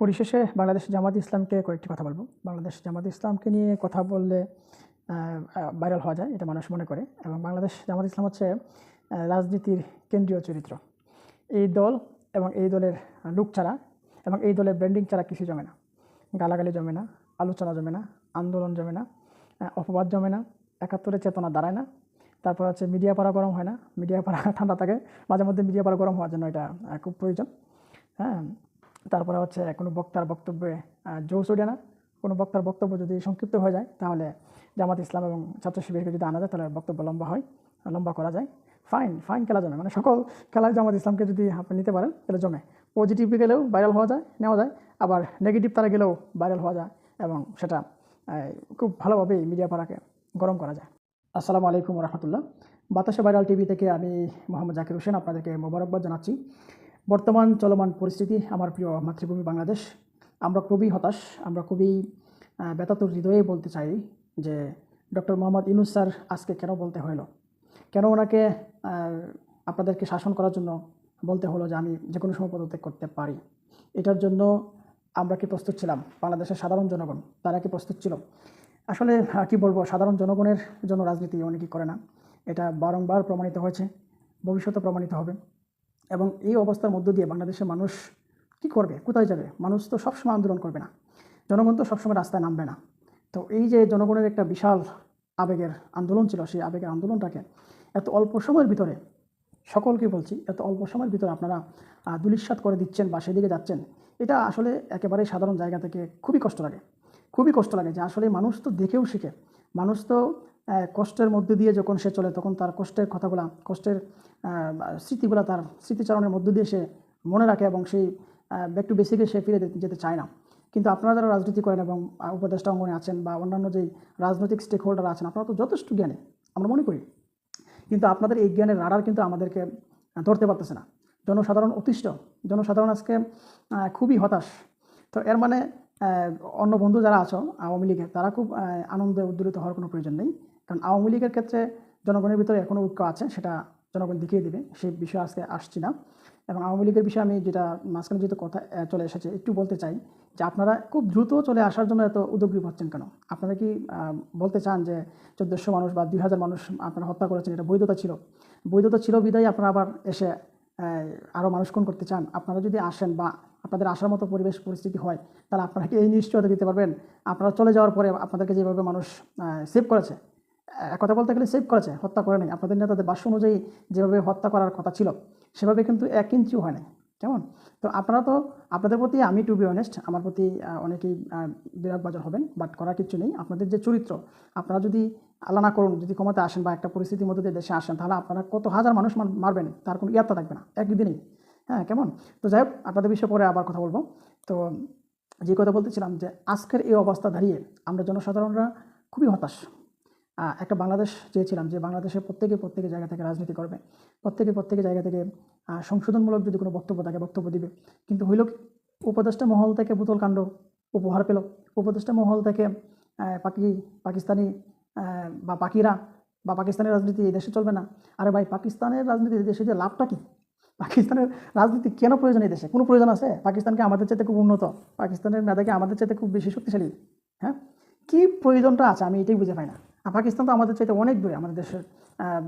পরিশেষে বাংলাদেশ জামাত ইসলামকে কয়েকটি কথা বলবো। বাংলাদেশ জামাত ইসলামকে নিয়ে কথা বললে ভাইরাল হওয়া যায়, এটা মানুষ মনে করে। এবং বাংলাদেশ জামাত ইসলাম হচ্ছে রাজনীতির কেন্দ্রীয় চরিত্র। এই দল এবং এই দলের লুক ছাড়া এবং এই দলের ব্র্যান্ডিং ছাড়া কিছু জমে না। গালাগালি জমে না, আলোচনা জমে না, আন্দোলন জমে না, অপবাদ জমে না, একাত্তরের চেতনা দাঁড়ায় না। তারপর হচ্ছে মিডিয়া পাড়া গরম হয় না, মিডিয়া পাড়া ঠান্ডা থাকে। মাঝে মধ্যে মিডিয়া পাড়া গরম হওয়ার জন্য এটা খুব প্রয়োজন। হ্যাঁ, তারপরে হচ্ছে কোনো বক্তার বক্তব্যে জোশ ওঠে না। কোনো বক্তার বক্তব্য যদি সংক্ষিপ্ত হয়ে যায় তাহলে জামাত ইসলাম এবং ছাত্র শিবিরকে যদি আনা যায় তাহলে বক্তব্য লম্বা করা যায়। ফাইন খেলা জমে, মানে সকল খেলায় জামাত ইসলামকে যদি আপনি নিতে পারেন তাহলে জমে। পজিটিভ গেলেও ভাইরাল নেওয়া যায়, আবার নেগেটিভ তারা গেলেও ভাইরাল হওয়া যায় এবং সেটা খুব ভালোভাবেই মিডিয়া পাড়াকে গরম করা যায়। আসসালামু আলাইকুম রহমতুল্লাহ। বাতাসে ভাইরাল টিভি থেকে আমি মোহাম্মদ জাকির হোসেন আপনাদেরকে মোবারকবাদ জানাচ্ছি। বর্তমান চলমান পরিস্থিতি, আমার প্রিয় মাতৃভূমি বাংলাদেশ, আমরা খুবই হতাশ, আমরা খুবই ব্যথাতুর হৃদয়ে বলতে চাই যে ডক্টর মোহাম্মদ ইউনূস স্যার আজকে কেন বলতে হলো, কেন ওনাকে আপনাদেরকে শাসন করার জন্য বলতে হলো যে আমি যে কোনো সময় পদত্যাগ করতে পারি। এটার জন্য আমরা কি প্রস্তুত ছিলাম? বাংলাদেশের সাধারণ জনগণ তারা কি প্রস্তুত ছিল? আসলে কি বলবো, সাধারণ জনগণের জন্য রাজনীতি অনেকেই করে না, এটা বারংবার প্রমাণিত হয়েছে, ভবিষ্যতে প্রমাণিত হবে। এবং এই অবস্থার মধ্য দিয়ে বাংলাদেশের মানুষ কি করবে, কোথায় যাবে? মানুষ তো সবসময় আন্দোলন করবে না, জনগণ তো সবসময় রাস্তায় নামবে না। তো এই যে জনগণের একটা বিশাল আবেগের আন্দোলন ছিল, সেই আবেগের আন্দোলনটাকে এত অল্প সময়ের ভিতরে, সকলকে বলছি, এত অল্প সময়ের ভিতরে আপনারা ধূলিসাৎ করে দিচ্ছেন বা সেদিকে যাচ্ছেন, এটা আসলে একেবারে সাধারণ জায়গা থেকে খুবই কষ্ট লাগে যে আসলে মানুষ তো দেখেও শিখে। মানুষ তো কষ্টের মধ্যে দিয়ে যখন সে চলে তখন তার কষ্টের কথাগুলা, কষ্টের স্মৃতিগুলা তার স্মৃতিচারণের মধ্য দিয়ে সে মনে রাখে এবং সেই ব্যাক টু বেসিকে সে ফিরে যেতে চায় না। কিন্তু আপনারা যারা রাজনীতি করেন এবং উপদেষ্টা অঙ্গনে আছেন বা অন্যান্য যেই রাজনৈতিক স্টেক হোল্ডার আছেন, আপনারা তো যথেষ্ট জ্ঞানী আমরা মনে করি, কিন্তু আপনাদের এই জ্ঞানের রাডার কিন্তু আমাদেরকে ধরতে পারতেছে না। জনসাধারণ অতিষ্ঠ, জনসাধারণ আজকে খুবই হতাশ। তো এর মানে অন্য বন্ধু যারা আছো আওয়ামী লীগের, তারা খুব আনন্দে উদ্দোলিত হওয়ার কোনো প্রয়োজন নেই, কারণ আওয়ামী লীগের ক্ষেত্রে জনগণের ভিতরে এখনও ঐক্য আছে, সেটা জনগণ দেখিয়ে দেবে। সেই বিষয়ে আজকে আসছি না। এবং আওয়ামী লীগের বিষয়ে আমি যেটা মাঝখানে যেহেতু কথা চলে এসেছে, একটু বলতে চাই যে আপনারা খুব দ্রুত চলে আসার জন্য এত উদ্যোগী হচ্ছেন কেন? আপনারা কি বলতে চান যে 1400 মানুষ বা 2000 মানুষ আপনারা হত্যা করেছেন, এটা বৈধতা ছিল বিদায় আপনারা আবার এসে আরও মানুষ খুন করতে চান? আপনারা যদি আসেন বা আপনাদের আসার মতো পরিবেশ পরিস্থিতি হয়, তাহলে আপনারা কি এই নিশ্চয়তা দিতে পারবেন আপনারা চলে যাওয়ার পরে আপনাদেরকে যেভাবে মানুষ সেভ করেছে, কথা বলতে গেলে সেভ করেছে, হত্যা করে নাই, আপনাদের নেতাদের ভাষ্য অনুযায়ী যেভাবে হত্যা করার কথা ছিল সেভাবে কিন্তু 1 ইঞ্চিও হয় নাই, কেমন? তো আপনারা তো, আপনাদের প্রতি আমি টু বি অনেস্ট, আমার প্রতি অনেকেই বিরাগ বাজার হবেন, বাট করার কিছু নেই। আপনাদের যে চরিত্র, আপনারা যদি আল্লাহ না করুন যদি ক্ষমতা আসেন বা একটা পরিস্থিতির মধ্যে দিয়ে দেশে আসেন, তাহলে আপনারা কত হাজার মানুষ মারবেন তার কোনো ইয়াত্তা থাকবে না একদিনেই। হ্যাঁ, কেমন? তো যাই হোক, আপনাদের বিষয়ে পরে আবার কথা বলবো। তো যে কথা বলতেছিলাম যে আজকের এই অবস্থা দাঁড়িয়ে আমরা জনসাধারণরা খুবই হতাশ। একটা বাংলাদেশ চেয়েছিলাম যে বাংলাদেশের প্রত্যেকে জায়গা থেকে রাজনীতি করবে, প্রত্যেকে জায়গা থেকে সংশোধনমূলক যদি কোনো বক্তব্য থাকে বক্তব্য দিবে। কিন্তু হইল কি, উপদেষ্টা মহল থেকে বোতল কাণ্ড উপহার পেল, উপদেষ্টা মহল থেকে পাকিস্তানি বা পাকিরা বা পাকিস্তানের রাজনীতি এই দেশে চলবে না। আরে ভাই, পাকিস্তানের রাজনীতি এই দেশে যে লাভটা কি? পাকিস্তানের রাজনীতি কেন প্রয়োজন এই দেশে? কোনো প্রয়োজন আছে? পাকিস্তানকে আমাদের চাইতে খুব উন্নত, পাকিস্তানের মেধাকে আমাদের চাইতে খুব বেশি শক্তিশালী। হ্যাঁ, কী প্রয়োজনটা আছে আমি এটাই বুঝে পাই না। আর পাকিস্তান তো আমাদের চাইতে অনেক দূরে, আমাদের দেশের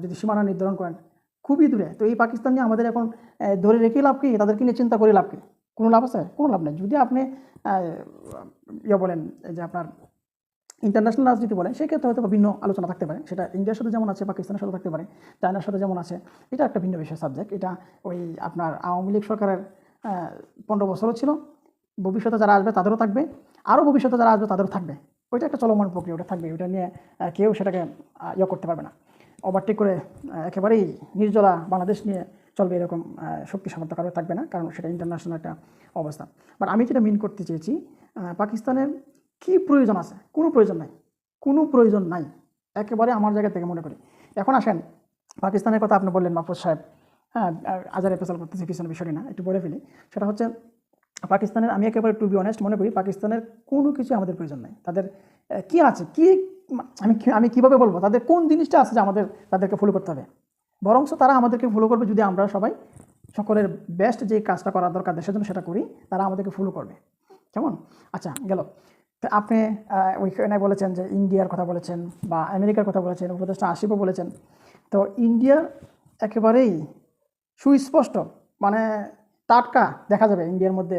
যদি সীমানা নির্ধারণ করেন খুবই দূরে। তো এই পাকিস্তান নিয়ে আমাদের এখন ধরে রেখে লাভ কি? তাদেরকে নিয়ে চিন্তা করে লাভ কি? কোনো লাভ আছে? কোনো লাভ নেই। যদি আপনি বলেন যে আপনার ইন্টারন্যাশনাল রাজনীতি বলেন, সেক্ষেত্রে হয়তো ভিন্ন আলোচনা থাকতে পারে। সেটা ইন্ডিয়ার সাথে যেমন আছে, পাকিস্তানের সাথে থাকতে পারে, চায়নার সাথে যেমন আছে, এটা একটা ভিন্ন বিষয় সাবজেক্ট। এটা ওই আপনার আওয়ামী লীগ সরকারের 15 বছরও ছিল, ভবিষ্যতে যারা আসবে তাদেরও থাকবে, আরও ভবিষ্যতে যারা আসবে তাদেরও থাকবে। ওইটা একটা চলমান প্রক্রিয়া, ওটা থাকবে, ওটা নিয়ে কেউ সেটাকে করতে পারবে না। ওভারটেক করে একেবারেই নির্জলা বাংলাদেশ নিয়ে চলবে এরকম শক্তি সামর্থ্য কারো থাকবে না, কারণ সেটা ইন্টারন্যাশনাল একটা অবস্থা। বাট আমি যেটা মিন করতে চেয়েছি, পাকিস্তানের কী প্রয়োজন আছে? কোনো প্রয়োজন নাই, একেবারে আমার জায়গা থেকে মনে করি। এখন আসেন, পাকিস্তানের কথা আপনি বললেন মাহফুজ সাহেব, হ্যাঁ, আজারে পেশাল করতেছি পিছনে, বিষয়টি না, একটু বলে ফেলি। সেটা হচ্ছে পাকিস্তানের, আমি একেবারে টু বি অনেস্ট মনে করি পাকিস্তানের কোনো কিছু আমাদের প্রয়োজন নাই। তাদের কি আছে, কি আমি কীভাবে বলবো, তাদের কোন জিনিসটা আছে যে তাদেরকে ফলো করতে হবে? বরঞ্চ তারা আমাদেরকে ফলো করবে যদি আমরা সবাই সকলের বেস্ট যে কাজটা করার দরকার দেশের জন্য সেটা করি, তারা আমাদেরকে ফলো করবে। কেমন? আচ্ছা গেল। তো আপনি ওইখানে বলেছেন যে ইন্ডিয়ার কথা বলেছেন বা আমেরিকার কথা বলেছেন, উপদেষ্টা আসিফও বলেছেন। তো ইন্ডিয়ার একেবারেই সুস্পষ্ট মানে টাটকা দেখা যাবে ইন্ডিয়ার মধ্যে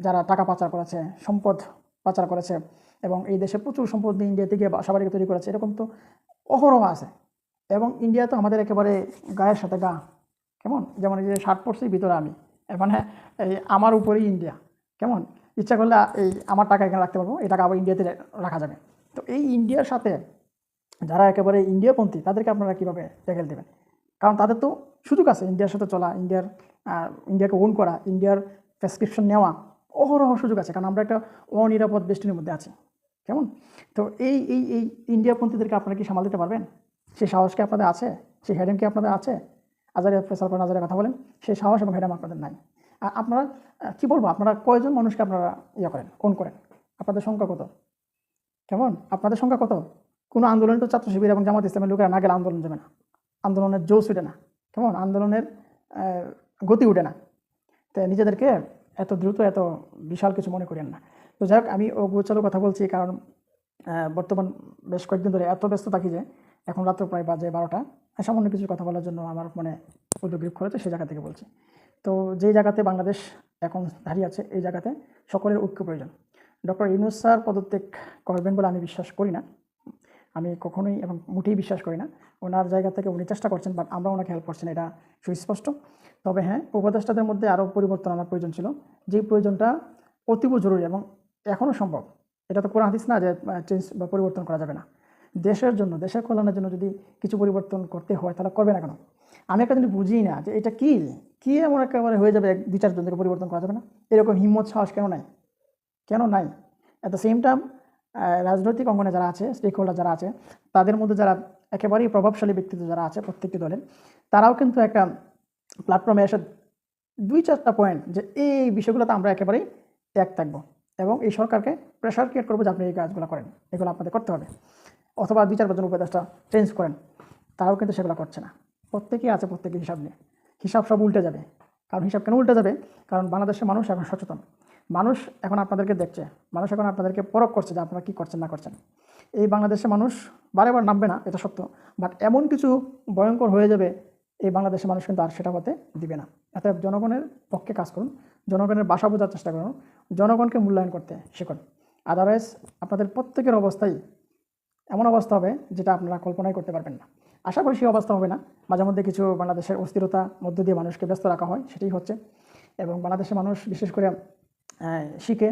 যারা টাকা পাচার করেছে, সম্পদ পাচার করেছে এবং এই দেশে প্রচুর সম্পদ নিয়ে ইন্ডিয়া থেকে বাসাবাড়ি তৈরি করেছে, এরকম তো অহরহ আছে। এবং ইন্ডিয়া তো আমাদের একেবারে গায়ের সাথে গা, কেমন? যেমন এই যে শার্ট পরছি, ভিতরে আমি, মানে এই আমার উপরেই ইন্ডিয়া, কেমন? ইচ্ছা করলে এই আমার টাকা এখানে রাখতে পারবো, এই টাকা আবার ইন্ডিয়াতে রাখা যাবে। তো এই ইন্ডিয়ার সাথে যারা একেবারে ইন্ডিয়াপন্থী তাদেরকে আপনারা কীভাবে ট্যাকেল দেবেন? কারণ তাদের তো সুযোগ আছে ইন্ডিয়ার সাথে চলা, ইন্ডিয়াকে ওন করা, ইন্ডিয়ার প্রেসক্রিপশন নেওয়া, অহরহ সুযোগ আছে, কারণ আমরা একটা অনিরাপদ বেষ্টনীর মধ্যে আছি, কেমন? তো এই এই এই ইন্ডিয়াপন্থীদেরকে আপনারা কি সামাল দিতে পারবেন? সেই সাহস কি আপনাদের আছে? সেই হেডেম কি আপনাদের আছে? আজারে ফেসাল করে আজারে কথা বলেন, সেই সাহস এবং হেডেম আপনাদের নাই। আর আপনারা কি বলবো, আপনারা কয়জন মানুষকে আপনারা করেন, ওন করেন? আপনাদের সংখ্যা কত? কেমন? আপনাদের সংখ্যা কত? কোনো আন্দোলনে তো ছাত্র শিবির এবং জামাত ইসলামের লোকেরা না গেলে আন্দোলন যাবে না, আন্দোলনের জোশ উঠে না, কেমন? আন্দোলনের গতি উঠে না। তো নিজেদেরকে এত দ্রুত এত বিশাল কিছু মনে করেন না। তো যাই হোক, আমি গোছালো কথা বলছি কারণ বর্তমান বেশ কয়েকদিন ধরে এত ব্যস্ত থাকি যে এখন রাত্র প্রায় বাজে 12টা। সামান্য কিছু কথা বলার জন্য আমার মনে উদ্যোগ করেছে, সেই জায়গা থেকে বলছি। তো যেই জায়গাতে বাংলাদেশ এখন দাঁড়িয়ে আছে, এই জায়গাতে সকলের ঐক্য প্রয়োজন। ডক্টর ইউনূস স্যার পদত্যাগ করবেন বলে আমি বিশ্বাস করি না, আমি কখনোই এবং মোটেই বিশ্বাস করি না। ওনার জায়গা থেকে উনি চেষ্টা করছেন, বাট আমরা ওনাকে হেল্প করছি না, এটা সুস্পষ্ট। তবে হ্যাঁ, উপদেষ্টাদের মধ্যে আরও পরিবর্তন আনার প্রয়োজন ছিল, যেই প্রয়োজনটা অতীব জরুরি এবং এখনও সম্ভব। এটা তো কোরআন হাদিস না যে চেঞ্জ বা পরিবর্তন করা যাবে না। দেশের জন্য, দেশের কল্যাণের জন্য যদি কিছু পরিবর্তন করতে হয় তাহলে করবে না কেন? আমি একটা জিনিস বুঝি না যে এটা কি কি এমন একেবারে হয়ে যাবে 2-4 জন থেকে পরিবর্তন করা যাবে না? এরকম হিম্মত সাহস কেন নাই? কেন নাই? অ্যাট দ্য সেম টাইম রাজনৈতিক অঙ্গনে যারা আছে, স্টেক হোল্ডার যারা আছে, তাদের মধ্যে যারা একেবারেই প্রভাবশালী ব্যক্তিত্ব যারা আছে প্রত্যেকটি দলের, তারাও কিন্তু একটা প্ল্যাটফর্মে এসে 2-4টা পয়েন্ট যে এই বিষয়গুলোতে আমরা একেবারেই এক থাকবো এবং এই সরকারকে প্রেশার ক্রিয়েট করবো যে আপনি এই কাজগুলো করেন, এগুলো আপনাদের করতে হবে, অথবা 2-4 জন উপদেষ্টা চেঞ্জ করেন। তারাও কিন্তু সেগুলো করছে না। প্রত্যেকেই আছে প্রত্যেকের হিসাব নিয়ে, হিসাব সব উল্টে যাবে। কারণ হিসাব কেন উল্টে যাবে? কারণ বাংলাদেশের মানুষ এখন সচেতন, মানুষ এখন আপনাদেরকে দেখছে, মানুষ এখন আপনাদেরকে পরখ করছে যে আপনারা কী করছেন না করছেন। এই বাংলাদেশের মানুষ বারে বার নামবে না, এটা সত্য, বাট এমন কিছু ভয়ঙ্কর হয়ে যাবে এই বাংলাদেশের মানুষ কিন্তু আর সেটা হতে দিবে না। অতএব জনগণের পক্ষে কাজ করুন, জনগণের বাসা বোঝার চেষ্টা করুন, জনগণকে মূল্যায়ন করতে শিখুন। আদারওয়াইজ আপনাদের প্রত্যেকের অবস্থাই এমন অবস্থা হবে যেটা আপনারা কল্পনাই করতে পারবেন না। আশা করি সেই অবস্থা হবে না। মাঝে মধ্যে কিছু বাংলাদেশের অস্থিরতা মধ্য দিয়ে মানুষকে ব্যস্ত রাখা হয়, সেটাই হচ্ছে। এবং বাংলাদেশের মানুষ বিশেষ করে শিখে,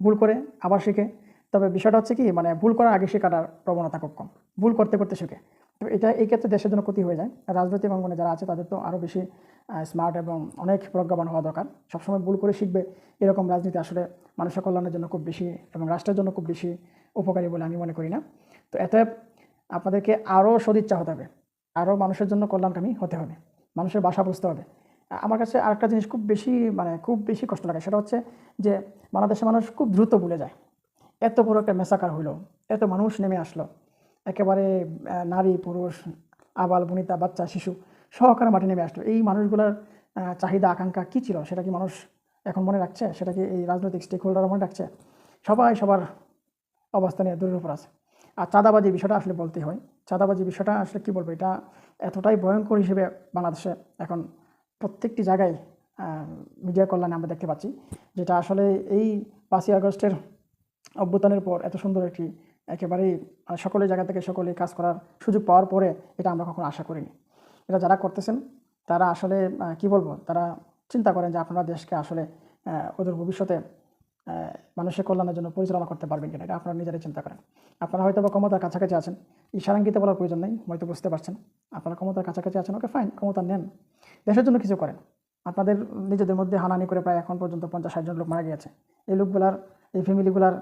ভুল করে আবার শিখে। তবে বিষয়টা হচ্ছে কি, মানে ভুল করার আগে শেখাটার প্রবণতা খুব কম, ভুল করতে করতে শিখে। তো এটা এই ক্ষেত্রে দেশের জন্য ক্ষতি হয়ে যায়। রাজনৈতিক অঙ্গনে যারা আছে তাদের তো আরও বেশি স্মার্ট এবং অনেক প্রজ্ঞাবান হওয়া দরকার। সবসময় ভুল করে শিখবে এরকম রাজনীতি আসলে মানুষের কল্যাণের জন্য খুব বেশি এবং রাষ্ট্রের জন্য খুব বেশি উপকারী বলে আমি মনে করি না। তো এতে আপনাদেরকে আরও সদিচ্ছা হতে হবে, আরও মানুষের জন্য কল্যাণকামী হতে হবে, মানুষের বাসা বুঝতে হবে। আমার কাছে আরেকটা জিনিস খুব বেশি কষ্ট লাগে, সেটা হচ্ছে যে বাংলাদেশের মানুষ খুব দ্রুত ভুলে যায়। এত বড় একটা মেসাকার হইলো, এত মানুষ নেমে আসলো, একেবারে নারী পুরুষ আবাল বনিতা বাচ্চা শিশু সহকারে মাঠে নেমে আসলো। এই মানুষগুলোর চাহিদা আকাঙ্ক্ষা কী ছিল সেটা কি মানুষ এখন মনে রাখছে? সেটা কি এই রাজনৈতিক স্টেক হোল্ডার মনে রাখছে? সবাই সবার অবস্থা নিয়ে দূরের উপর আছে। আর চাঁদাবাজি বিষয়টা আসলে বলতেই হয়। চাঁদাবাজি বিষয়টা আসলে কী বলবো, এটা এতটাই ভয়ঙ্কর হিসেবে বাংলাদেশে এখন প্রত্যেকটি জায়গায় মিডিয়া কল্যাণে আমরা দেখতে পাচ্ছি, যেটা আসলে এই 5ই আগস্টের অভ্যুত্থানের পর এত সুন্দর একটি একেবারেই সকলের জায়গা থেকে সকলে কাজ করার সুযোগ পাওয়ার পরে এটা আমরা কখনো আশা করিনি। এটা যারা করতেছেন তারা আসলে কি বলবো, তারা চিন্তা করেন যে আপনারা দেশকে আসলে ওদের ভবিষ্যতে মানুষের কল্যাণের জন্য পরিচালনা করতে পারবেন কিনা, এটা আপনারা নিজেরাই চিন্তা করেন। আপনারা হয়তো বা ক্ষমতার কাছাকাছি আছেন, ইশারাঙ্কিত বলার প্রয়োজন নেই, হয়তো বুঝতে পারছেন আপনারা ক্ষমতার কাছাকাছি আছেন, ওকে ফাইন, ক্ষমতা নেন, দেশের জন্য কিছু করেন। আপনাদের নিজেদের মধ্যে হানাহানি করে প্রায় এখন পর্যন্ত 50-60 জন লোক মারা গিয়েছে। এই লোকগুলার, এই ফ্যামিলিগুলার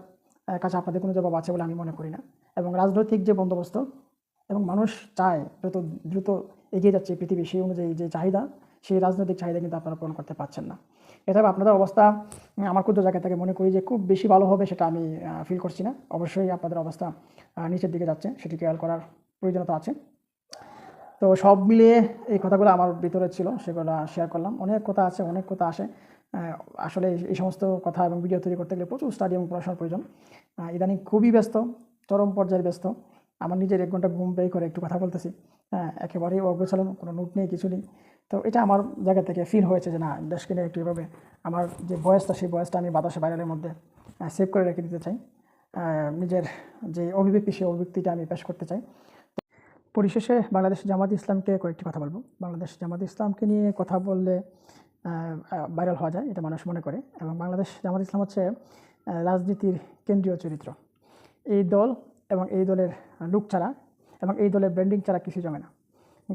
কাছে আপনাদের কোনো জবাব আছে বলে আমি মনে করি না। এবং রাজনৈতিক যে বন্দোবস্ত এবং মানুষ চায় যত দ্রুত এগিয়ে যাচ্ছে পৃথিবী, সেই অনুযায়ী যে চাহিদা, সেই রাজনৈতিক চাহিদা কিন্তু আপনারা পূরণ করতে পারছেন না। এটা আপনাদের অবস্থা আমার ক্ষুদ্র জায়গা থেকে মনে করি যে খুব বেশি ভালো হবে সেটা আমি ফিল করছি না। অবশ্যই আপনাদের অবস্থা নিচের দিকে যাচ্ছে, সেটি খেয়াল করার প্রয়োজনীয়তা আছে। তো সব মিলিয়ে এই কথাগুলো আমার ভিতরে ছিল, সেগুলো শেয়ার করলাম। অনেক কথা আছে, অনেক কথা আসে, আসলে এই সমস্ত কথা এবং ভিডিও তৈরি করতে গেলে প্রচুর স্টাডি এবং পড়াশোনার প্রয়োজন। ইদানিং খুবই ব্যস্ত, চরম পর্যায়ে ব্যস্ত। আমার নিজের 1 ঘন্টা ঘুম ব্যয় করে একটু কথা বলতেছি। একেবারেই অগোছালো, কোনো নোট নেই, কিছু নেই। তো এটা আমার জায়গা থেকে ফিল হয়েছে যে না, দেশকে নিয়ে একটু এভাবে আমার যে ভয়েসটা, সেই ভয়েসটা আমি বাতাসে ভাইরালের মধ্যে সেভ করে রেখে দিতে চাই। নিজের যে অভিব্যক্তি, সেই অভিব্যক্তিটা আমি পেশ করতে চাই। পরিশেষে বাংলাদেশ জামাত ইসলামকে কয়েকটি কথা বলবো। বাংলাদেশ জামাত ইসলামকে নিয়ে কথা বললে ভাইরাল হওয়া যায়, এটা মানুষ মনে করে। এবং বাংলাদেশ জামাত ইসলাম হচ্ছে রাজনীতির কেন্দ্রীয় চরিত্র। এই দল এবং এই দলের লুক ছাড়া এবং এই দলের ব্র্যান্ডিং ছাড়া কিছু জমে না।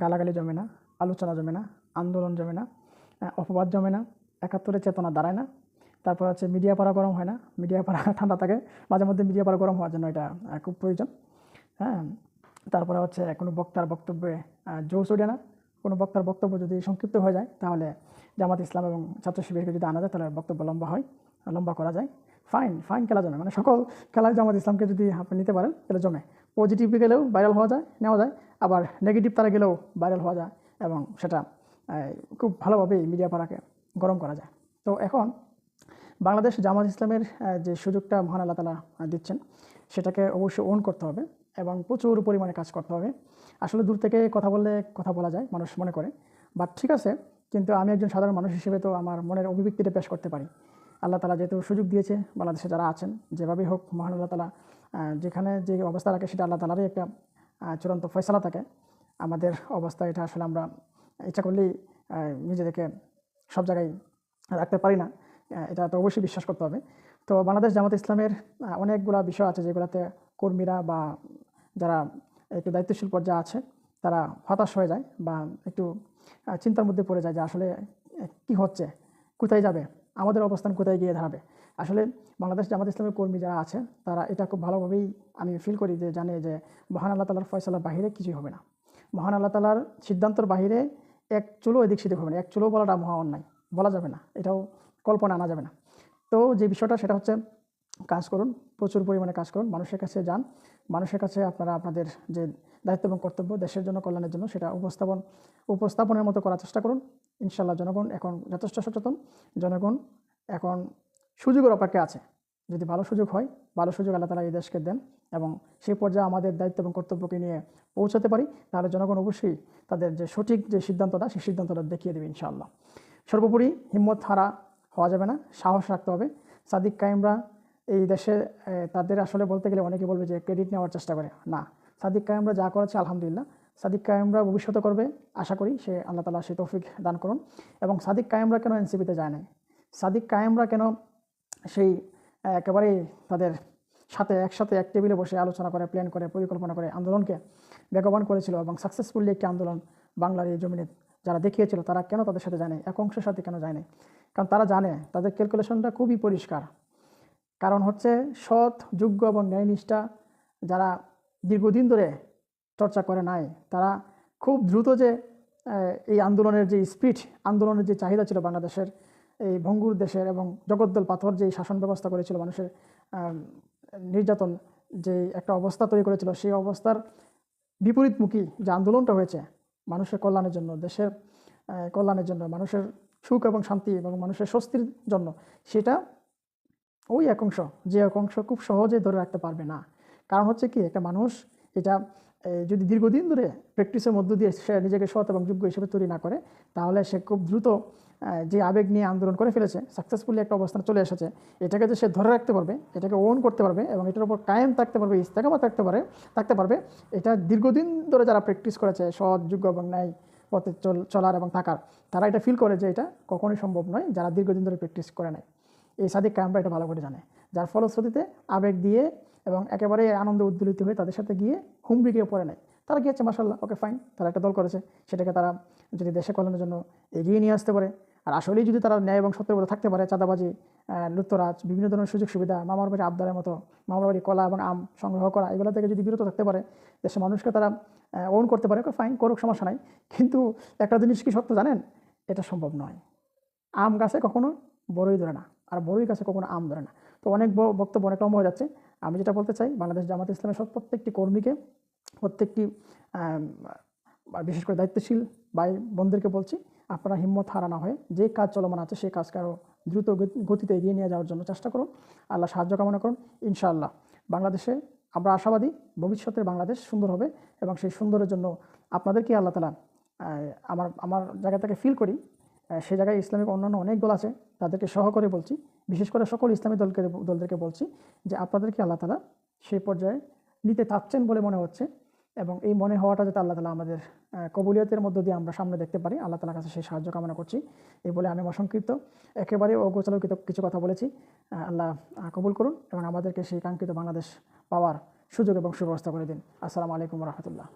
গালাগালি জমে না, আলোচনা জমে না, আন্দোলন জমে না, অপবাদ জমে না, ৭১-এর চেতনা দাঁড়ায় না। তারপর হচ্ছে মিডিয়া পাড়া গরম হয় না, মিডিয়া পাড়া ঠান্ডা থাকে। মাঝে মধ্যে মিডিয়া পাড়া গরম হওয়ার জন্য এটা খুব প্রয়োজন। হ্যাঁ, তারপরে হচ্ছে কোনো বক্তার বক্তব্যে জোশ ওঠে না। কোনো বক্তার বক্তব্য যদি সংক্ষিপ্ত হয়ে যায়, তাহলে জামাত ইসলাম এবং ছাত্র শিবিরকে যদি আনা যায়, তাহলে বক্তব্য লম্বা করা যায়। ফাইন খেলা জমে, মানে সকল খেলায় জামাত ইসলামকে যদি আপনি নিতে পারেন, তাহলে জমে। পজিটিভ গেলেও ভাইরাল নেওয়া যায়, আবার নেগেটিভ তারা গেলেও ভাইরাল হওয়া যায়, এবং সেটা খুব ভালোভাবেই মিডিয়া পাড়াকে গরম করা যায়। তো এখন বাংলাদেশ জামাত ইসলামের যে সুযোগটা মহান আল্লাহ তাআলা দিচ্ছেন, সেটাকে অবশ্যই ওন করতে হবে এবং প্রচুর পরিমাণে কাজ করতে হবে। আসলে দূর থেকে কথা বললে কথা বলা যায়, মানুষ মনে করে, বাট ঠিক আছে, কিন্তু আমি একজন সাধারণ মানুষ হিসেবে তো আমার মনের অভিব্যক্তিটা পেশ করতে পারি। আল্লাহ তাআলা যেহেতু সুযোগ দিয়েছে, বাংলাদেশে যারা আছেন, যেভাবেই হোক, মহান আল্লাহ তাআলা যেখানে যে অবস্থা রাখে, সেটা আল্লাহ তাআলারই একটা চূড়ান্ত ফয়সালা থাকে। আমাদের অবস্থা এটা আসলে আমরা ইচ্ছা করলেই নিজেদেরকে সব জায়গায় রাখতে পারি না, এটা তো অবশ্যই বিশ্বাস করতে হবে। তো বাংলাদেশ জামাত ইসলামের অনেকগুলো বিষয় আছে, যেগুলোতে কর্মীরা বা যারা একটু দায়িত্বশীল পর্যায়ে আছে, তারা হতাশ হয়ে যায় বা একটু চিন্তার মধ্যে পড়ে যায় যে আসলে কি হচ্ছে, কোথায় যাবে, আমাদের অবস্থান কোথায় গিয়ে দাঁড়াবে। আসলে বাংলাদেশ জামাত ইসলামের কর্মী যারা আছে, তারা এটা খুব ভালোভাবেই আমি ফিল করি যে জানে যে মহান আল্লাহ তাআলার ফয়সালার বাহিরে কিছুই হবে না। মহান আল্লাহ তাআলার সিদ্ধান্তর বাহিরে এক চুলো এদিক সেদিক হবে না। এক চুলো বলাটা মহা অন্যায়, বলা যাবে না, এটাও কল্পনা আনা যাবে না। তো যে বিষয়টা, সেটা হচ্ছে কাজ করুন, প্রচুর পরিমাণে কাজ করুন, মানুষের কাছে যান, মানুষের কাছে আপনারা আপনাদের যে দায়িত্ব এবং কর্তব্য দেশের জন্য, কল্যাণের জন্য, সেটা উপস্থাপনের মতো করার চেষ্টা করুন। ইনশাআল্লাহ জনগণ এখন যথেষ্ট সচেতন, জনগণ এখন সুযোগের অপেক্ষায় আছে। যদি ভালো সুযোগ হয়, ভালো সুযোগ আল্লাহ তাআলা এই দেশকে দেন এবং সেই পর্যায়ে আমাদের দায়িত্ব এবং কর্তব্যকে নিয়ে পৌঁছাতে পারি, তাহলে জনগণ অবশ্যই তাদের যে সঠিক যে সিদ্ধান্তটা, সেই সিদ্ধান্তটা দেখিয়ে দেবে ইনশাআল্লাহ। সর্বোপরি হিম্মত হারা হওয়া যাবে না, সাহস রাখতে হবে। সাদিক কায়েমরা এই দেশে, তাদের আসলে বলতে গেলে অনেকে বলবে যে ক্রেডিট নেওয়ার চেষ্টা করে, না, সাদিক কায়েমরা যা করেছে আলহামদুলিল্লাহ, সাদিক কায়েমরা ভবিষ্যতে করবে, আশা করি সে আল্লাহ তাআলা সে তৌফিক দান করুন। এবং সাদিক কায়েমরা কেন এনসিপিতে যায় নাই, সাদিক কায়েমরা কেন সেই একেবারেই তাদের সাথে একসাথে এক টেবিলে বসে আলোচনা করে, প্ল্যান করে, পরিকল্পনা করে আন্দোলনকে বেগবান করেছিল এবং সাকসেসফুলি একটি আন্দোলন বাংলার এই জমিনে যারা দেখিয়েছিল, তারা কেন তাদের সাথে যায় নাই, এক অংশের সাথে কেন যায় নাই? কারণ তারা জানে, তাদের ক্যালকুলেশনটা খুবই পরিষ্কার। কারণ হচ্ছে সৎ, যোগ্য এবং ন্যায়নিষ্ঠা যারা দীর্ঘদিন ধরে চর্চা করে নাই, তারা খুব দ্রুত যে এই আন্দোলনের যে স্পিড, আন্দোলনের যে চাহিদা ছিল বাংলাদেশের এই ভঙ্গুর দেশের, এবং জগদ্দল পাথর যে শাসন ব্যবস্থা করেছিল, মানুষের নির্যাতন যে একটা অবস্থা তৈরি করেছিল, সেই অবস্থার বিপরীতমুখী যে আন্দোলনটা হয়েছে মানুষের কল্যাণের জন্য, দেশের কল্যাণের জন্য, মানুষের সুখ এবং শান্তি এবং মানুষের স্বস্তির জন্য, সেটা ওই এক অংশ, যে এক অংশ খুব সহজে ধরে রাখতে পারবে না। কারণ হচ্ছে কি, একটা মানুষ এটা যদি দীর্ঘদিন ধরে প্র্যাকটিসের মধ্য দিয়ে সে নিজেকে সৎ এবং যোগ্য হিসেবে তৈরি না করে, তাহলে সে খুব দ্রুত যে আবেগ নিয়ে আন্দোলন করে ফেলেছে, সাকসেসফুলি একটা অবস্থানে চলে এসেছে, এটাকে যে সে ধরে রাখতে পারবে, এটাকে ওন করতে পারবে এবং এটার উপর কায়েম থাকতে পারবে, ইস্তেকামত থাকতে পারবে, এটা দীর্ঘদিন ধরে যারা প্র্যাকটিস করেছে সৎ, যোগ্য এবং ন্যায় পথে চলার এবং থাকার, তারা এটা ফিল করে যে এটা কখনোই সম্ভব নয়, যারা দীর্ঘদিন ধরে প্র্যাকটিস করে নেয়। এই সাদিক কায়েমরা এটা ভালো করে জানে, যার ফলশ্রুতিতে আবেগ দিয়ে এবং একেবারে আনন্দ উদ্দোলিত হয়ে তাদের সাথে গিয়ে হুমড়ি গিয়ে পড়ে নেয়। তারা গিয়েছে, মাশাআল্লাহ, ওকে ফাইন, তারা একটা দল করেছে, সেটাকে তারা যদি দেশে কল্যাণের জন্য এগিয়ে নিয়ে আসতে পারে, আর আসলেই যদি তারা ন্যায় এবং সত্যের মধ্যে থাকতে পারে, চাঁদাবাজি, লুটতরাজ, বিভিন্ন ধরনের সুযোগ সুবিধা, মামার বাড়ি আবদারের মতো, মামার বাড়ি কলা এবং আম সংগ্রহ করা, এগুলো থেকে যদি বিরত থাকতে পারে, দেশের মানুষকে তারা ওন করতে পারে, ওকে ফাইন, করুক, সমস্যা নাই। কিন্তু একটা জিনিস কি সত্য জানেন, এটা সম্ভব নয়। আম গাছে কখনো বড়ই ধরে না, আর বড়ই গাছে কখনো আম ধরে না। তো অনেক বক্তব্য অনেক লম্বা হয়ে যাচ্ছে। আমি যেটা বলতে চাই, বাংলাদেশ জামাত ইসলামের প্রত্যেকটি কর্মীকে, প্রত্যেকটি বিশেষ করে দায়িত্বশীল ভাই বোনদেরকে বলছি, আপনারা হিম্মত হারা না হয়ে যে কাজ চলমান আছে সেই কাজকে আরও দ্রুত গতিতে এগিয়ে নিয়ে যাওয়ার জন্য চেষ্টা করুন। আল্লাহ সাহায্য কামনা করুন। ইনশাআল্লাহ বাংলাদেশে আমরা আশাবাদী ভবিষ্যতের বাংলাদেশ সুন্দর হবে এবং সেই সুন্দরের জন্য আপনাদেরকে আল্লাহ তাআলা আমার আমার জায়গা থেকে ফিল করি সেই জায়গায় ইসলামিক অন্যান্য অনেক দল আছে, তাদেরকে সহ করে বলছি, বিশেষ করে সকল ইসলামী দলদেরকে বলছি যে আপনাদেরকে আল্লাহ তাআলা সেই পর্যায়ে নিতে চাচ্ছেন বলে মনে হচ্ছে এবং এই মনে হওয়াটা যাতে আল্লাহ তাআলা আমাদের কবুলিয়তের মধ্য দিয়ে আমরা সামনে দেখতে পারি, আল্লাহ তাআলার কাছে সেই সাহায্য কামনা করছি। এই বলে আমি অসংক্ষিপ্ত একেবারে অগোচরকৃত কিছু কথা বলেছি। আল্লাহ কবুল করুন এবং আমাদেরকে সেই কাঙ্ক্ষিত বাংলাদেশ পাওয়ার সুযোগ এবং সুব্যবস্থা করে দিন। আসসালামু আলাইকুম ওয়া রাহমাতুল্লাহ।